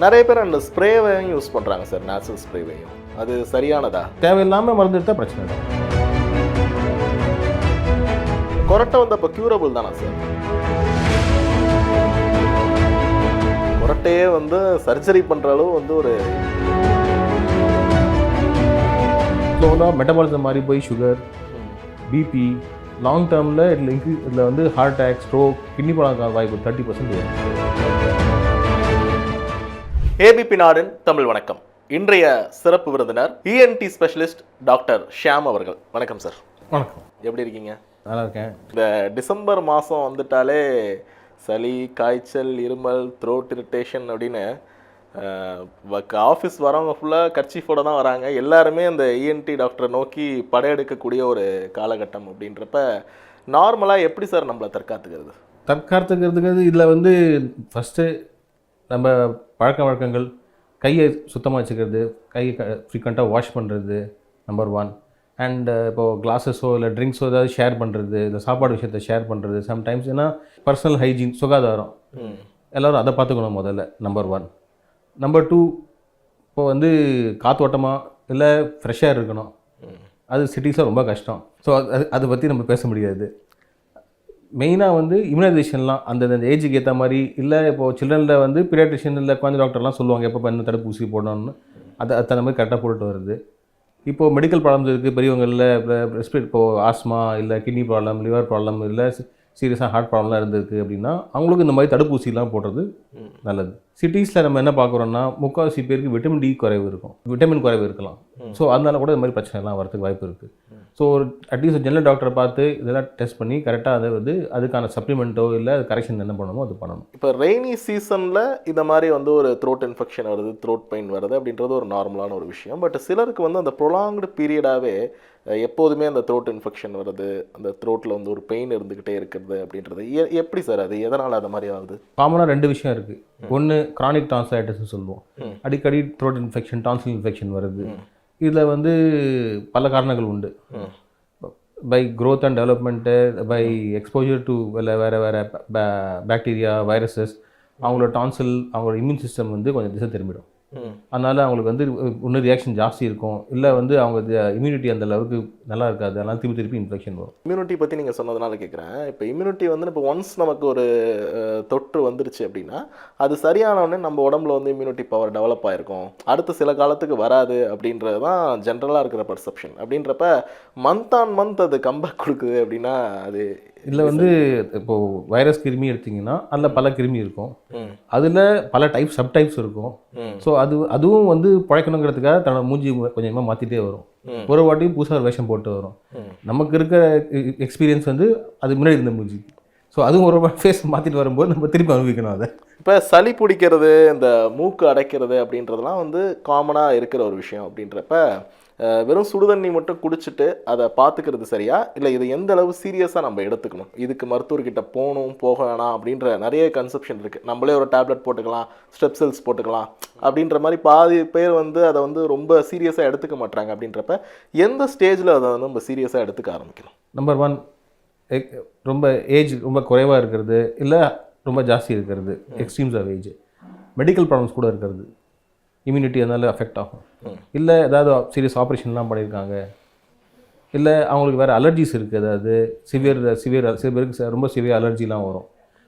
நிறைய பேர் அந்த ஸ்ப்ரேவையும் யூஸ் பண்ணுறாங்க சார், நேச்சுரல் ஸ்ப்ரேவையும். அது சரியானதா? தேவையில்லாமல் மருந்து எடுத்தால் பிரச்சனை இல்லை. கொரட்டை வந்து அப்போ க்யூரபிள் தானா சார்? கொரட்டையே வந்து சர்ஜரி பண்ணுற அளவு வந்து ஒரு ஸ்லோவாக மெட்டபாலிசம் மாதிரி போய் சுகர், பிபி, லாங் டேர்மில் இதில் வந்து heart attack, stroke, kidney problem வாய்ப்பு 30% வரும். ஏபிபி நாடின் தமிழ் வணக்கம். இன்றைய சிறப்பு விருந்தினர் இஎன்டி ஸ்பெஷலிஸ்ட் டாக்டர் ஷியாம் அவர்கள். வணக்கம் சார். வணக்கம். எப்படி இருக்கீங்க? நல்லா இருக்கேன். இந்த டிசம்பர் மாதம் வந்துட்டாலே சளி, காய்ச்சல், இருமல், த்ரோட் இரிட்டேஷன் அப்படின்னு ஆஃபீஸ் வரவங்க ஃபுல்லாக கர்ச்சீஃபோட தான் வராங்க. எல்லாருமே அந்த இஎன்டி டாக்டரை நோக்கி படையெடுக்கக்கூடிய ஒரு காலகட்டம். அப்படின்றப்ப நார்மலாக எப்படி சார் நம்மளை தற்காத்துக்கிறதுக்கு இதில் வந்து ஃபஸ்ட்டு நம்ம பழக்க வழக்கங்கள், கையை சுத்தமாக வச்சுக்கிறது, கையை ஃப்ரீக்வெண்ட்டாக வாஷ் பண்ணுறது நம்பர் 1. அண்ட் இப்போது கிளாஸஸோ இல்லை ட்ரிங்க்ஸோ ஏதாவது ஷேர் பண்ணுறது, இல்லை சாப்பாடு விஷயத்தை ஷேர் பண்ணுறது சம்டைம்ஸ். ஏன்னா பர்சனல் ஹைஜீன், சுகாதாரம், எல்லோரும் அதை பார்த்துக்கணும் முதல்ல நம்பர் 1. நம்பர் 2, இப்போ வந்து காத்தோட்டமாக இல்லை ஃப்ரெஷ்ஷாக இருக்கணும். அது சிட்டிஸில் ரொம்ப கஷ்டம். ஸோ அதை பற்றி நம்ம பேச முடியாது. மெயினாக வந்து இம்யூனைசேஷன்லாம் அந்த ஏஜுக்கு ஏற்ற மாதிரி, இல்லை இப்போது சில்ட்ரனில் வந்து பீடியாட்ரிஷியன் இல்லை குழந்தை டாக்டர்லாம் சொல்லுவாங்க எப்போ என்ன தடுப்பூசி போடணும்னு. அதை அந்த மாதிரி கரெக்டாக போட்டுட்டு வருது. இப்போது மெடிக்கல் ப்ராப்ளம்ஸ் இருக்குது பெரியவங்களில். ரெஸ்பிரேட் இப்போது ஆஸ்மா இல்லை கிட்னி ப்ராப்ளம், லிவர் ப்ராப்ளம் இல்லை சீரியஸாக ஹார்ட் ப்ராப்ளம்லாம் இருந்திருக்கு அப்படின்னா அவங்களுக்கு இந்த மாதிரி தடுப்பூசிலாம் போடுறது நல்லது. சிட்டிஸில் நம்ம என்ன பார்க்குறோன்னா முக்கால்வாசி பேருக்கு விட்டமின் டி குறைவு இருக்கும், விட்டமின் குறைவு இருக்கலாம். ஸோ அதனால கூட இந்த மாதிரி பிரச்சனைலாம் வரதுக்கு வாய்ப்பு இருக்குது. ஸோ அட்லீஸ்ட் ஜெனரல் டாக்டரை பார்த்து இதெல்லாம் டெஸ்ட் பண்ணி கரெக்டாக அதை வந்து அதுக்கான சப்ளிமெண்ட்டோ இல்லை கரெக்ஷன் என்ன பண்ணணுமோ அது பண்ணணும். இப்போ ரெய்னி சீசனில் இந்த மாதிரி வந்து ஒரு த்ரோட் இன்ஃபெக்ஷன் வருது, த்ரோட் பெயின் வருது அப்படின்றது ஒரு நார்மலான ஒரு விஷயம். பட் சிலருக்கு வந்து அந்த ப்ரொலாங்டு பீரியடாகவே எப்போதுமே அந்த த்ரோட் இன்ஃபெக்ஷன் வருது, அந்த த்ரோட்டில் வந்து ஒரு பெயின் இருந்துக்கிட்டே இருக்கிறது அப்படின்றது எப்படி சார்? அது எதனால் அது மாதிரி ஆகுது? காமனாக 2 விஷயம் இருக்குது. ஒன்று கிரானிக் டான்சிலைட்டிஸ்னு சொல்லுவோம். அடிக்கடி த்ரோட் இன்ஃபெக்ஷன், டான்சில் இன்ஃபெக்ஷன் வருது. இதில் வந்து பல காரணங்கள் உண்டு. By growth and development, by exposure to வேறு பாக்டீரியா, வைரஸஸ், அவங்களோட டான்சில், அவங்களோட இம்யூன் சிஸ்டம் வந்து கொஞ்சம் திசை திரும்பிடும். அதனால் அவங்களுக்கு வந்து இன்னும் ரியாக்ஷன் ஜாஸ்தி இருக்கும், இல்லை வந்து அவங்க இம்யூனிட்டி அந்த அளவுக்கு நல்லா இருக்காது. அதனால் திருப்பி இன்ஃபெக்ஷன் வரும். இம்யூனிட்டி பற்றி நீங்கள் சொன்னதுனால கேட்குறேன். இப்போ இம்யூனிட்டி வந்து இப்போ ஒன்ஸ் நமக்கு ஒரு தொற்று வந்துருச்சு அப்படின்னா அது சரியானவுடனே நம்ம உடம்புல வந்து இம்யூனிட்டி பவர் டெவலப் ஆகிருக்கும், அடுத்த சில காலத்துக்கு வராது அப்படின்றது தான் ஜென்ரலாக இருக்கிற பர்செப்ஷன். அப்படின்றப்ப மந்த் ஆன் மந்த் அது கம்பேக் கொடுக்குது அப்படின்னா அது இதில் வந்து இப்போது வைரஸ் கிருமி எடுத்திங்கன்னா அதில் பல கிருமி இருக்கும், அதில் பல சப்டைப்ஸ் இருக்கும். ஸோ அதுவும் வந்து பழைக்கணுங்கிறதுக்காக தன்னோட மூஞ்சி கொஞ்சமாக மாற்றிட்டே வரும். ஒரு வாட்டியும் புதுசாக ஒரு வேஷம் போட்டு வரும். நமக்கு இருக்கிற எக்ஸ்பீரியன்ஸ் வந்து அது முன்னாடி இருந்த மூஞ்சி. ஸோ அதுவும் ஒரு ஃபேஸ் மாற்றிட்டு வரும்போது நம்ம திருப்பி அனுபவிக்கணும் அதை. இப்போ சளி பிடிக்கிறது, இந்த மூக்கு அடைக்கிறது அப்படின்றதுலாம் வந்து காமனாக இருக்கிற ஒரு விஷயம். அப்படின்றப்ப வெறும் சுடுதண்ணி மட்டும் குடிச்சிட்டு அதை பார்த்துக்கிறது சரியா, இல்லை இதை எந்த அளவு சீரியஸாக நம்ம எடுத்துக்கணும்? இதுக்கு மருத்துவர்கிட்ட போக வேணாம் அப்படின்ற நிறைய கன்செப்ஷன் இருக்குது. நம்மளே ஒரு டேப்லெட் போட்டுக்கலாம், ஸ்டெப் செல்ஸ் போட்டுக்கலாம் அப்படின்ற மாதிரி பாதி பேர் வந்து அதை வந்து ரொம்ப சீரியஸாக எடுத்துக்க மாட்டாங்க. அப்படின்றப்ப எந்த ஸ்டேஜில் அதை வந்து நம்ம சீரியஸாக எடுத்துக்க ஆரம்பிக்கணும்? நம்பர் 1, ரொம்ப ஏஜ் ரொம்ப குறைவாக இருக்கிறது, இல்லை ரொம்ப ஜாஸ்தி இருக்கிறது, extremes of age, medical problems கூட இருக்கிறது, இம்யூனிட்டி அதனால அஃபெக்ட் ஆகும், இல்லை ஏதாவது சீரியஸ் ஆப்ரேஷன்லாம் பண்ணியிருக்காங்க, இல்லை அவங்களுக்கு வேறு அலர்ஜிஸ் இருக்குது, அதாவது சில பேருக்கு ரொம்ப சிவியர் அலர்ஜிலாம் வரும்.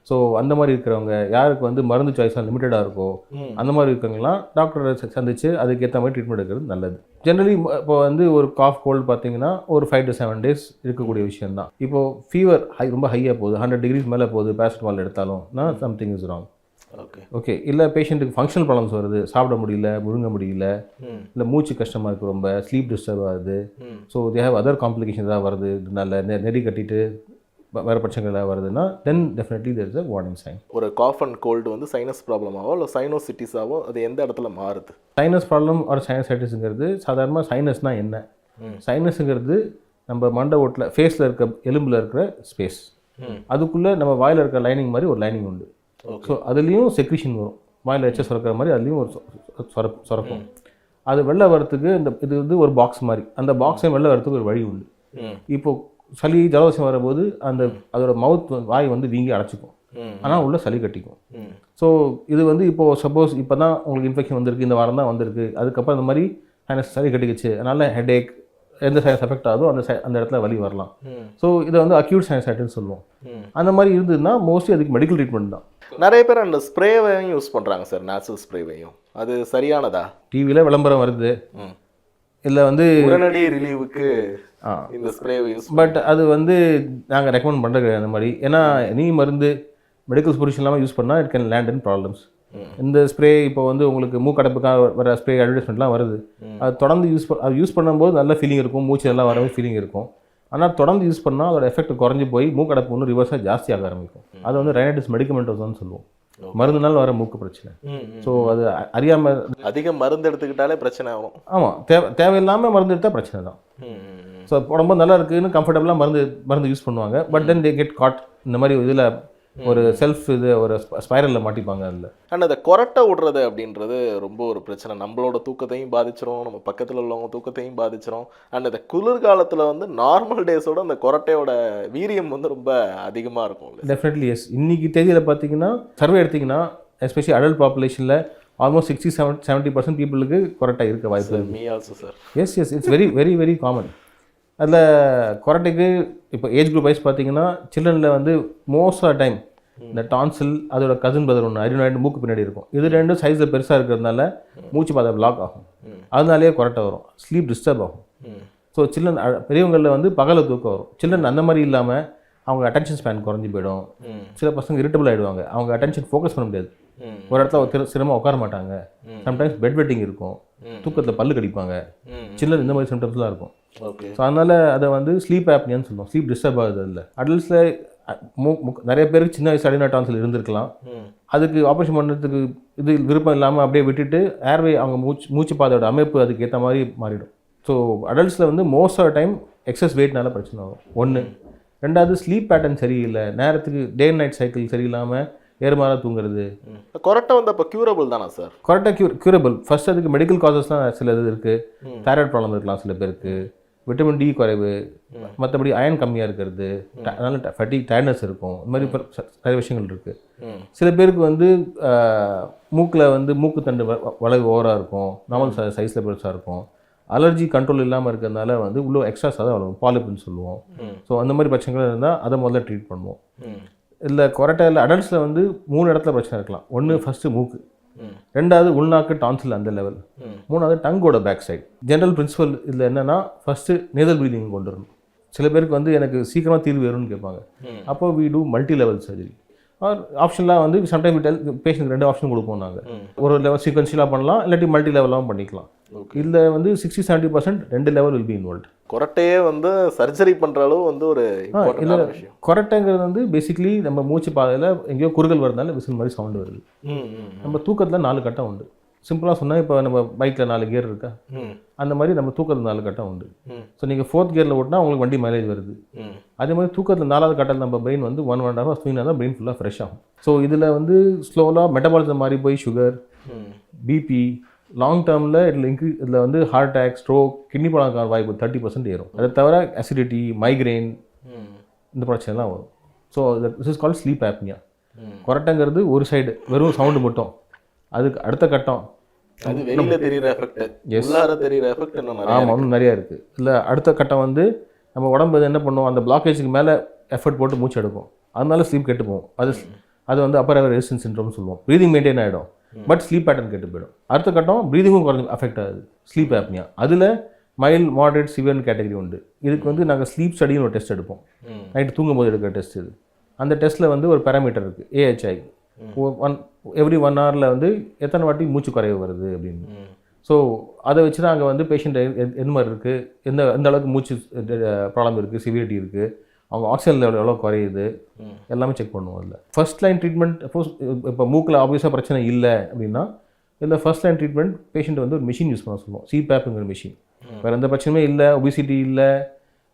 ஸோ அந்த மாதிரி இருக்கிறவங்க, யாருக்கு வந்து மருந்து சாய்ஸ்லாம் லிமிட்டடாக இருக்கோ அந்த மாதிரி இருக்கிறவங்கலாம் டாக்டரை சந்தித்து அதுக்கேற்ற மாதிரி ட்ரீட்மெண்ட் எடுக்கிறது நல்லது. ஜென்ரலி இப்போ வந்து ஒரு காஃப் கோல்டு பார்த்தீங்கன்னா ஒரு 5 to 7 days இருக்கக்கூடிய விஷயம் தான். இப்போது ஃபீவர் ரொம்ப ஹையாக போகுது, 100 degrees மேலே போகுது, பேராசிட்டமால் எடுத்தாலும் சம்திங் இஸ் ராங். ஓகே, இல்லை பேஷண்ட்டுக்கு ஃபங்க்ஷனல் ப்ராப்ளம்ஸ் வருது, சாப்பிட முடியல, முழுங்க முடியல, இல்லை மூச்சு கஷ்டமாக இருக்குது, ரொம்ப ஸ்லீப் டிஸ்டர்ப் ஆகுது. So they have other complication தான் வருது, நல்ல நெறி கட்டிட்டு வேறு பிரச்சனைகள் வருதுன்னா then definitely there is a warning sign. ஒரு காஃப் அண்ட் கோல்டு வந்து சைனஸ் ப்ராப்ளமாவோ இல்லை சைனோசிட்டிஸாவோ அது எந்த இடத்துல மாறுது? சைனஸ் ப்ராப்ளம் ஒரு சைனசைட்டிஸுங்கிறது சாதாரணமாக சைனஸ்னால் என்ன? சைனஸுங்கிறது நம்ம மண்டை ஓட்டில் ஃபேஸில் இருக்க எலும்பில் இருக்கிற ஸ்பேஸ், அதுக்குள்ளே நம்ம வாயில் இருக்கிற லைனிங் மாதிரி ஒரு லைனிங் உண்டு. ஸோ அதுலேயும் செக்ரிஷன் வரும், வாயில் எச்ச சுரக்கிற மாதிரி அதுலேயும் ஒரு சுரக்கும். அது வெளில வரத்துக்கு இது வந்து ஒரு பாக்ஸ் மாதிரி, அந்த பாக்ஸை வெளில வரத்துக்கு ஒரு வழி உண்டு. இப்போது சளி ஜலதோஷம் வரும்போது அதோட மவுத் வாய் வந்து வீங்கி அடைச்சிக்கும். ஆனால் உள்ள சளி கட்டிக்கும். ம். ஸோ இது வந்து இப்போது சப்போஸ் இப்போ தான் உங்களுக்கு இன்ஃபெக்ஷன் வந்திருக்கு, இந்த வாரம் தான் வந்திருக்கு, அதுக்கப்புறம் இந்த மாதிரி சைனஸ் சளி கட்டிக்கிச்சு, அதனால் ஹெடேக் எந்த சைனஸ் எஃபெக்ட் ஆகுதோ அந்த இடத்துல வலி வரலாம். ஸோ இதை வந்து அக்யூட் சைனசைட்டிஸ் சொல்லுவோம். அந்த மாதிரி இருந்ததுன்னா மோஸ்ட்லி அதுக்கு மெடிக்கல் ட்ரீட்மெண்ட் தான். நிறைய பேர் அந்த ஸ்ப்ரேவையும் யூஸ் பண்ணுறாங்க சார், நேச்சுரல் ஸ்ப்ரேவையும். அது சரியானதா? டிவியில் விளம்பரம் வருது, இல்லை வந்து உடனடி ரிலீவுக்கு இந்த ஸ்ப்ரேவை யூஸ். பட் அது வந்து நாங்கள் ரெக்கமெண்ட் பண்ணுறது அந்த மாதிரி. ஏன்னா நீ மருந்து மெடிக்கல் சூப்பர்விஷன் இல்லாமல் யூஸ் பண்ணால் it can land in problems. இந்த ஸ்ப்ரே இப்போ வந்து உங்களுக்கு மூக்கடைப்புக்காக வர ஸ்ப்ரே அட்வர்டைஸ்மெண்ட்லாம் வருது. அது தொடர்ந்து யூஸ் பண்ணும்போது நல்ல ஃபீலிங் இருக்கும், மூச்சு நல்லா வரவே ஃபீலிங் இருக்கும். ஆனால் தொடர்ந்து யூஸ் பண்ணால் அதோட எஃபெக்ட் குறைஞ்சி போய் மூக்கடைப்பு ஒன்று ரிவர்ஸாக ஜாஸ்தியாக ஆரம்பிக்கும். அது வந்து ரைனைட்டிஸ் மெடிக்கமெண்டோஸ்னு சொல்லுவோம், மருந்துனால வர மூக்கு பிரச்சனை. ஸோ அது அறியாமல் அதிக மருந்து எடுத்துக்கிட்டாலே பிரச்சனை ஆகும். ஆமாம், தேவையில்லாமல் மருந்து எடுத்தால் பிரச்சனை தான். ஸோ உடம்பு நல்லா இருக்குன்னு கம்ஃபர்டபுளாக மருந்து யூஸ் பண்ணுவாங்க. But then they get caught இந்த மாதிரி இதில் ஒரு செல்ஃப் ஒரு ஸ்பைரலில் மாட்டிப்பாங்க. அதில் அண்ட் அதை கொரட்டை விடுறது அப்படின்றது ரொம்ப ஒரு பிரச்சனை. நம்மளோட தூக்கத்தையும் பாதிச்சிரும், நம்ம பக்கத்தில் உள்ளவங்க தூக்கத்தையும் பாதிச்சிரும். அண்ட் இந்த குளிர்காலத்தில் வந்து நார்மல் டேஸோட அந்த கொரட்டையோட வீரியம் வந்து ரொம்ப அதிகமாக இருக்கும். Definitely yes. இன்னைக்கு தேதியில் பார்த்தீங்கன்னா சர்வே எடுத்திங்கன்னா எஸ்பெஷலி அடல்ட் பாப்புலேஷனில் ஆல்மோஸ்ட் 60-70% பீப்புளுக்கு கொரட்டை இருக்க வாய்ப்பு. Me also sir. Yes yes, it's very very very common. அதில் கொரட்டைக்கு இப்போ ஏஜ் குரூப் வைஸ் பார்த்தீங்கன்னா சில்ட்ரனில் வந்து மோஸ்ட் ஆஃப் டைம் இந்த டான்சில் அதோட கசின் பிரதர் ஒன்று அரினாய்டு மூக்கு பின்னாடி இருக்கும். இது ரெண்டும் சைஸில் பெருசாக இருக்கிறதுனால மூச்சு பாதை பிளாக் ஆகும், அதனாலேயே கொரட்டை வரும், ஸ்லீப் டிஸ்டர்ப் ஆகும். ஸோ சில்ட்ரன் பெரியவங்களில் வந்து பகலில் தூக்கம் வரும். சில்ட்ரன் அந்த மாதிரி இல்லாமல் அவங்க அட்டென்ஷன் ஸ்பேன் குறைஞ்சி போயிடும். சில பசங்க இரிட்டபிள் ஆகிடுவாங்க, அவங்க அட்டென்ஷன் ஃபோக்கஸ் பண்ண முடியாது, ஒரு இடத்துல சிரமமாக உட்கார மாட்டாங்க, சம்டைம்ஸ் பெட் வெட்டிங் இருக்கும், தூக்கத்தில் பல்லு கடிப்பாங்க, சில்ட்ரன் இந்த மாதிரி சிம்டம்ஸ்லாம் இருக்கும். ஸோ அதனால் அதை வந்து ஸ்லீப் ஆப்னியான்னு சொல்லுவோம். ஸ்லீப் டிஸ்டர்ப் ஆகுது. இல்லை அடல்ட்ஸில் நிறைய பேருக்கு சின்ன வயசு அடினா டான்சில் இருந்திருக்கலாம். அதுக்கு ஆப்ரேஷன் பண்ணுறதுக்கு இது விருப்பம் இல்லாமல் அப்படியே விட்டுட்டு ஏர்வே அவங்க மூச்சு பாதையோட அமைப்பு அதுக்கு ஏற்ற மாதிரி மாறிடும். ஸோ அடல்ட்ஸில் வந்து மோஸ்ட் ஆஃப் டைம் எக்ஸஸ் வெயிட்னால பிரச்சனை வரும். ஒன்று. ரெண்டாவது ஸ்லீப் பேட்டர்ன் சரியில்லை, நேரத்துக்கு டே அண்ட் நைட் சைக்கிள் சரியில்லாமல் ஏறுமாறா தூங்குறது. கொரட்டை வந்து அப்போ க்யூரபிள் தானா சார்? கொரட்டை க்யூரபிள். ஃபர்ஸ்ட் அதுக்கு மெடிக்கல் காசஸ்லாம் சில இது இருக்குது. தைராய்டு ப்ராப்ளம் இருக்கலாம் சில பேருக்கு, விட்டமின் டி குறைவு, மற்றபடி அயன் கம்மியாக இருக்கிறது, அதனால ஃபட்டிக் டயர்ட்னஸ் இருக்கும். இந்த மாதிரி நிறைய விஷயங்கள் இருக்குது. சில பேருக்கு வந்து மூக்கில் வந்து மூக்கு தண்டு வளைவு ஓவராக இருக்கும், நார்மல் சைஸில் பெருசாக இருக்கும். அலர்ஜி கண்ட்ரோல் இல்லாமல் இருக்கிறதுனால வந்து உள்ள எக்ஸ்ட்ராஸ் தான் வளரும், பாலிப்புன்னு சொல்லுவோம். ஸோ அந்த மாதிரி பிரச்சனைகள் இருந்தால் அதை முதல்ல ட்ரீட் பண்ணுவோம். இல்லை கொரட்டையில் அடல்ட்ஸில் வந்து 3 இடத்துல பிரச்சனை இருக்கலாம். ஒன்று ஃபஸ்ட்டு மூக்கு, ரெண்டாவது உள்நாக்கு டான்சில் அந்த லெவல், மூணாவது டங்கோட பேக் சைடு. ஜென்ரல் பிரின்சிபல் இதில் என்னென்னா ஃபஸ்ட்டு நேசல் ப்ரீதிங் கொண்டு வரணும். சில பேருக்கு வந்து எனக்கு சீக்கிரமாக தீர்வு வரும்னு கேட்பாங்க. அப்போ we do multi level surgery. ஆப்ஷன்லாம் வந்து சம்டைம் பேஷண்ட் 2 ஆப்ஷன் கொடுப்போம் நாங்கள். ஒரு லெவல் சீக்வன்ஷியலாக பண்ணலாம், இல்லாட்டி மல்டி லெவலாகவும் பண்ணிக்கலாம். இதில் வந்து 60-70% 2 லெவல் வில் பி இன்வால்வ். கொரட்டையே வந்து சர்ஜரி பண்ணுற அளவு வந்து ஒரு இதில் கொரட்டைங்கிறது வந்து பேசிக்கலி நம்ம மூச்சு பாதையில் எங்கேயோ குறுகல் வரதுனால விசில் மாதிரி சவுண்டு வருது. நம்ம தூக்கத்தில் 4 கட்டம் உண்டு. சிம்பிளாக சொன்னால் இப்போ நம்ம பைக்கில் 4 கியர் இருக்கா, அந்த மாதிரி நம்ம தூக்கத்தில் 4 கட்டம் உண்டு. ஸோ நீங்கள் 4th கியரில் ஓட்டினா உங்களுக்கு வண்டி மைலேஜ் வருது. அதே மாதிரி தூக்கத்தில் 4வது கட்டத்தில் நம்ம பிரெயின் வந்து 1.5 hours தூங்கினா தான் பிரெயின் ஃபுல்லாக ஃப்ரெஷ் ஆகும். ஸோ இதில் வந்து ஸ்லோவாக மெட்டபாலிசம் மாதிரி போய் சுகர், பிபி, லாங் டேர்மில் இதில் வந்து heart attack, stroke, kidney problem வாய்ப்பு 30% ஏறும். அதை தவிர அசிடிட்டி, மைக்ரெயின் இந்த பிரச்சனைலாம் வரும். So this is called sleep apnea. கொரட்டைங்கிறது ஒரு சைடு வெறும் சவுண்டு மட்டும். அதுக்கு அடுத்த கட்டம் அது வெளியில தெரியுற எஃபெக்ட், உள்ளார தெரியுற எஃபெக்ட் இன்னும் நிறைய. ஆமாம், இன்னும் நிறையா இருக்குது. இல்லை அடுத்த கட்டம் வந்து நம்ம உடம்பு என்ன பண்ணுவோம், அந்த பிளாக்கேஜுக்கு மேலே எஃபர்ட் போட்டு மூச்சு எடுப்போம், அதனால ஸ்லீப் கெட்டு போகும். அது வந்து அப்பர் ரெசிஸ்டன்ஸ் சிண்ட்ரோம்னு சொல்லுவோம். ப்ரீதிங் மெயின்டைன் ஆகிடும், பட் ஸ்லீப் பேட்டர்ன் கெட்டு போயிடும். அடுத்த கட்டம் ப்ரீதிங்கும் குறைஞ்சி அஃபெக்ட் ஆகுது, ஸ்லீப் ஆப்னியா. அதில் மைல்ட், மாடரேட், சிவியர்னு கேட்டகரி உண்டு. இதுக்கு வந்து நாங்கள் ஸ்லீப் ஸ்டடின்னு ஒரு டெஸ்ட் எடுப்போம், நைட்டு தூங்கும்போது எடுக்கிற டெஸ்ட் இது. அந்த டெஸ்ட்டில் வந்து ஒரு பேராமீட்டர் இருக்குது, AHI. எவ்ரி 1 hour வந்து எத்தனை வாட்டி மூச்சு குறைவு வருது அப்படின்னு. ஸோ அதை வச்சு தான் அங்கே வந்து பேஷண்ட் எந்த மாதிரி இருக்குது, எந்த அளவுக்கு மூச்சு ப்ராப்ளம் இருக்குது, சிவியரிட்டி இருக்குது, அவங்க ஆக்சிஜன் லெவல் எவ்வளோ குறையுது, எல்லாமே செக் பண்ணுவோம். அதில் ஃபர்ஸ்ட் லைன் ட்ரீட்மெண்ட். சப்போஸ் இப்போ மூக்கில் ஆப்வியஸாக பிரச்சனை இல்லை அப்படின்னா இதில் ஃபர்ஸ்ட் லைன் ட்ரீட்மெண்ட் பேஷண்ட் வந்து ஒரு மிஷின் யூஸ் பண்ண சொல்லுவோம், CPAPங்கிற மிஷின். வேறு எந்த பிரச்சனையுமே இல்லை, ஒபிசிட்டி இல்லை,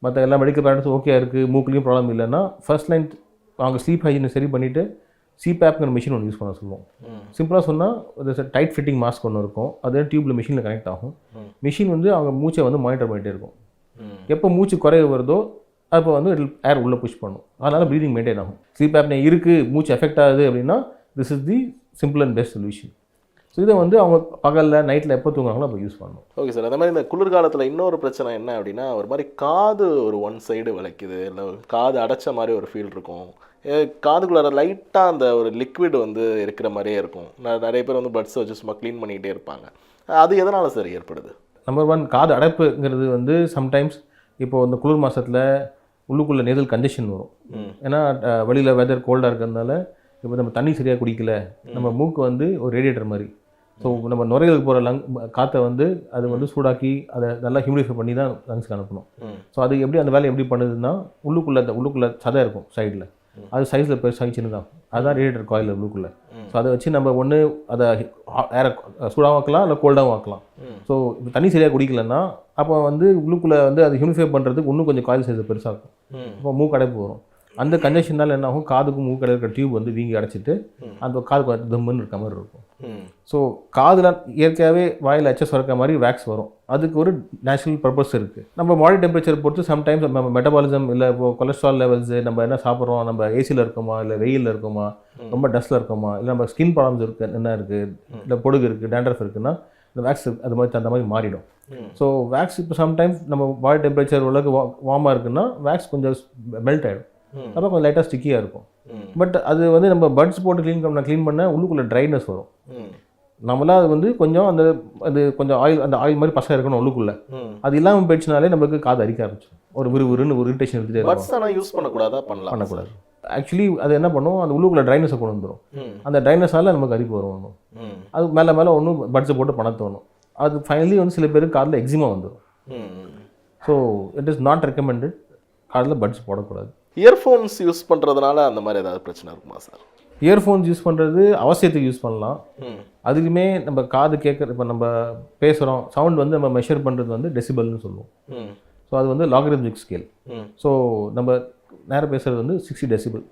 மற்ற எல்லா மெடிக்கல் பேரண்ட்ஸும் ஓகே இருக்குது, மூக்குலேயும் ப்ராப்ளம் இல்லைன்னா ஃபர்ஸ்ட் லைன் அவங்க ஸ்லீப் ஹைஜீனை சரி பண்ணிவிட்டு CPAPங்கிற மிஷின் ஒன்று யூஸ் பண்ண சொல்லுவோம். சிம்பிளாக சொன்னால் ஒரு டைட் ஃபிட்டிங் மாஸ்க் ஒன்று இருக்கும், அது டியூப்பில் மிஷினில் கனெக்ட் ஆகும். மிஷின் வந்து அவங்க மூச்சை வந்து மானிட்டர் பண்ணிகிட்டே இருக்கும். எப்போ மூச்சு குறைய வருதோ அப்போ வந்து ஏர் உள்ளே புஷ் பண்ணும், அதனால் ப்ரீதிங் மெயின்டைன் ஆகும். ஸ்லீப் ஆப்னியா இருக்குது, மூச்சு எஃபெக்ட் ஆகுது அப்படின்னா this is the simple and best solution. So இதை வந்து அவங்க பகலில் நைட்டில் எப்போ தூங்குறாங்களோ அப்போ யூஸ் பண்ணணும். Okay sir. அதே மாதிரி இந்த குளிர்காலத்தில் இன்னொரு பிரச்சனை என்ன அப்படின்னா, ஒரு மாதிரி காது ஒரு ஒன் சைடு வலிக்குது, இல்லை காது அடைச்ச மாதிரி ஒரு ஃபீல் இருக்கும். காதுக்குள்ளார லைட்டாக அந்த ஒரு லிக்விட் வந்து இருக்கிற மாதிரியே இருக்கும். நிறைய பேர் வந்து பட்ஸை வச்சு சும்மா க்ளீன் பண்ணிக்கிட்டே இருப்பாங்க. அது எதனால் சார் ஏற்படுது? நம்பர் 1, காது அடைப்புங்கிறது வந்து சம்டைம்ஸ் இப்போது இந்த குளிர் மாதத்தில் உள்ளுக்குள்ளே நேசல் கன்ஜெஷன் வரும். ஏன்னா வெளியில் வெதர் கோல்டாக இருக்கிறதுனால இப்போ நம்ம தண்ணி சரியாக குடிக்கல, நம்ம மூக்கு வந்து ஒரு ரேடியேட்டர் மாதிரி. ஸோ நம்ம நுரையீரலுக்கு போகிற காற்றை வந்து அது வந்து சூடாக்கி அதை நல்லா ஹியூமிடிஃபை பண்ணி தான் லங்ஸ்க்கு அனுப்பணும். ஸோ அது எப்படி அந்த வேலை எப்படி பண்ணுதுன்னா, உள்ளுக்குள்ளே சதை இருக்கும் சைடில், அது சைஸில் பெருசாகி சின்னதாகும். அதுதான் ரேடியேட்டர் காயில் உள்ளுக்குள்ளே. ஸோ அதை வச்சு நம்ம ஒன்று அதை ஏரை சூடாகவும் ஆக்கலாம், இல்லை கோல்டாகவும் ஆக்கலாம். ஸோ இப்போ தண்ணி சரியாக குடிக்கலன்னா அப்போ வந்து உள்ளுக்குள்ளே வந்து அது ஹியூமிஃபை பண்ணுறதுக்கு இன்னும் கொஞ்சம் காயில் சைஸை பெருசாகும். இப்போ மூக்கு அடைப்பு வரும். அந்த கன்ஜெஷனால் என்ன ஆகும், காதுக்கும் மூக்கு இருக்கிற டியூப் வந்து வீங்கி அடைச்சிட்டு அந்த காதுக்கு தம்முன்னு இருக்க மாதிரி இருக்கும். ஸோ காதில் இயற்கையாகவே வாயில் எச்ச சுரக்க மாதிரி வேக்ஸ் வரும். அதுக்கு ஒரு நேச்சுரல் பர்பஸ் இருக்குது. நம்ம பாடி டெம்பரேச்சர் பொறுத்து சம்டைம்ஸ் நம்ம மெட்டபாலிசம் இல்லை இப்போ கொலஸ்ட்ரால் லெவல்ஸு, நம்ம என்ன சாப்பிட்றோம், நம்ம ஏசியில் இருக்கோமா இல்லை வெயிலில் இருக்கோமா, ரொம்ப டஸ்ட்டில் இருக்கோமா, இல்லை நம்ம ஸ்கின் ப்ராப்ளம்ஸ் இருக்குது, என்ன இருக்குது, இல்லை பொடுகு இருக்குது, டேண்ட்ரஃப் இருக்குன்னா இந்த வேக்ஸ் அது மாதிரி அந்த மாதிரி மாறிடும். ஸோ வேக்ஸ் இப்போ சம்டைம்ஸ் நம்ம பாடி டெம்பரேச்சர் ஓரளவுக்கு வார்மாக இருக்குன்னா வேக்ஸ் கொஞ்சம் மெல்ட் ஆகிடும். அப்போ கொஞ்சம் லைட்டாக ஸ்டிக்கியாக இருக்கும். பட் அது வந்து நம்ம பட்ஸ் போட்டு க்ளீன் பண்ண உள்ளுக்குள்ளே ட்ரைனஸ் வரும். நம்மளாம் அது வந்து கொஞ்சம் அது கொஞ்சம் அந்த ஆயில் மாதிரி பசங்க இருக்கணும் உள்ளுக்குள்ளே. அது இல்லாமல் போயிடுச்சுனாலே நமக்கு காது அரிக்க ஆரம்பிச்சிடும். ஒரு விறுவிறுன்னு ஒரு இரிட்டேஷன் எடுத்துகிட்டே இருக்கும். யூஸ் பண்ணக்கூடாதா? பண்ணக்கூடாது. ஆக்சுவலி அது என்ன பண்ணும், அந்த உள்ளுக்குள்ளே ட்ரைனஸை கொண்டு வந்துடும். அந்த ட்ரைனஸால் நமக்கு அரிப்பு வரும். ஒன்றும் அது மேலே ஒன்றும் பட்ஸை போட்டு பண்ண தோணும். அது ஃபைனலி வந்து சில பேருக்கு காதில் எக்ஸிமா வந்துடும். So it is not recommended காதில் பட்ஸ் போடக்கூடாது. இயர்ஃபோன்ஸ் யூஸ் பண்ணுறதுனால அந்த மாதிரி ஏதாவது பிரச்சனை இருக்குமா சார்? இயர்ஃபோன்ஸ் யூஸ் பண்ணுறது அவசியத்துக்கு யூஸ் பண்ணலாம். அதுக்குமே நம்ம காது கேட்குற இப்போ நம்ம பேசுகிறோம் சவுண்ட் வந்து நம்ம மெஷர் பண்ணுறது வந்து டெசிபல்னு சொல்லுவோம். ஸோ அது வந்து லாகரித்மிக் ஸ்கேல். ஸோ நம்ம நேரம் பேசுகிறது வந்து 60 டெசிபல்.